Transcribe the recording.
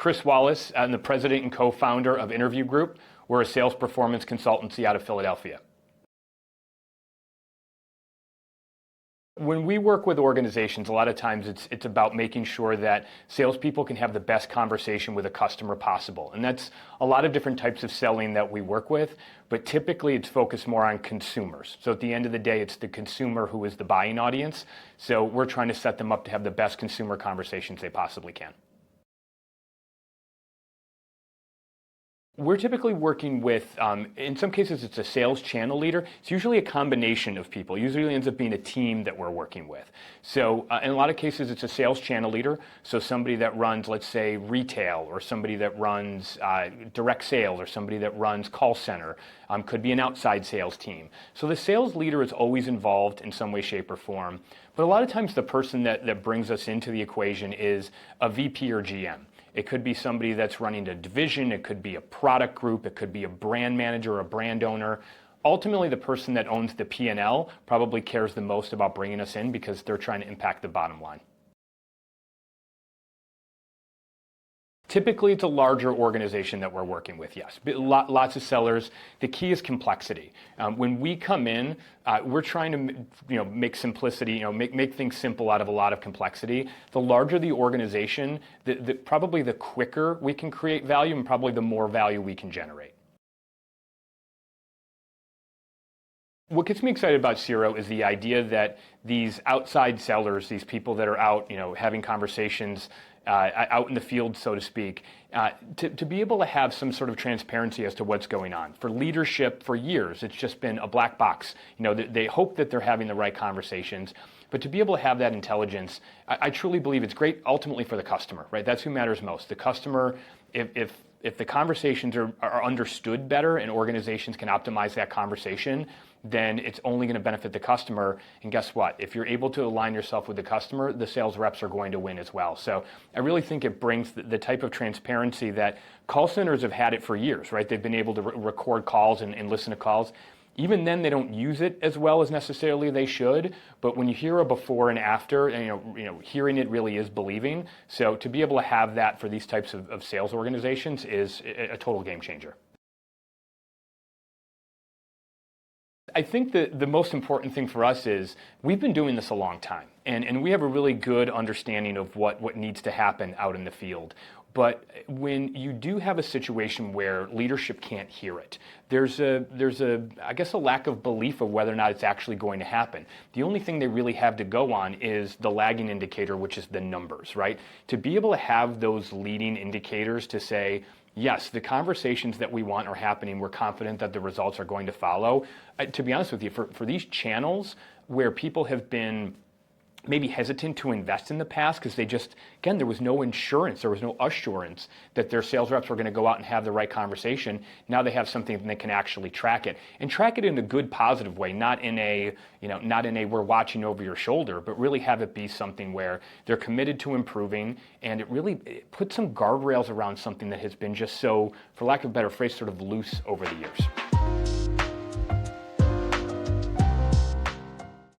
Chris Wallace. I'm the president and co-founder of InnerView Group. We're a sales performance consultancy out of Philadelphia. When we work with organizations, a lot of times it's about making sure that salespeople can have the best conversation with a customer possible. And that's a lot of different types of selling that we work with, but typically it's focused more on consumers. So at the end of the day, it's the consumer who is the buying audience. So we're trying to set them up to have the best consumer conversations they possibly can. We're typically working with, in some cases it's a sales channel leader. It's usually a combination of people. It usually ends up being a team that we're working with. So in a lot of cases it's a sales channel leader. So somebody that runs, let's say, retail, or somebody that runs direct sales, or somebody that runs call center. Could be an outside sales team. So the sales leader is always involved in some way, shape, or form. But a lot of times the person that brings us into the equation is a VP or GM. It could be somebody that's running a division, it could be a product group, it could be a brand manager or a brand owner. Ultimately, the person that owns the P&L probably cares the most about bringing us in because they're trying to impact the bottom line. Typically, it's a larger organization that we're working with, yes. Lots of sellers. The key is complexity. When we come in, we're trying to make simplicity, make things simple out of a lot of complexity. The larger the organization, probably the quicker we can create value and probably the more value we can generate. What gets me excited about Siro is the idea that these outside sellers, these people that are out, having conversations out in the field, so to speak, to be able to have some sort of transparency as to what's going on. For leadership, for years, it's just been a black box. They hope that they're having the right conversations, but to be able to have that intelligence, I truly believe it's great ultimately for the customer, right? That's who matters most. The customer, if the conversations are understood better and organizations can optimize that conversation, then it's only going to benefit the customer. And guess what? If you're able to align yourself with the customer, the sales reps are going to win as well. So I really think it brings the type of transparency that call centers have had it for years, right? They've been able to record calls and listen to calls. Even then, they don't use it as well as necessarily they should. But when you hear a before and after, hearing it really is believing. So to be able to have that for these types of sales organizations is a total game changer. I think the most important thing for us is we've been doing this a long time, and we have a really good understanding of what needs to happen out in the field. But when you do have a situation where leadership can't hear it, there's I guess a lack of belief of whether or not it's actually going to happen. The only thing they really have to go on is the lagging indicator, which is the numbers, right? To be able to have those leading indicators to say, yes, the conversations that we want are happening. We're confident that the results are going to follow. To be honest with you, for these channels where people have been maybe hesitant to invest in the past because again, there was no insurance, there was no assurance that their sales reps were going to go out and have the right conversation. Now they have something that can actually track it, and track it in a good, positive way, not in a we're watching over your shoulder, but really have it be something where they're committed to improving, and it puts some guardrails around something that has been just so, for lack of a better phrase, sort of loose over the years.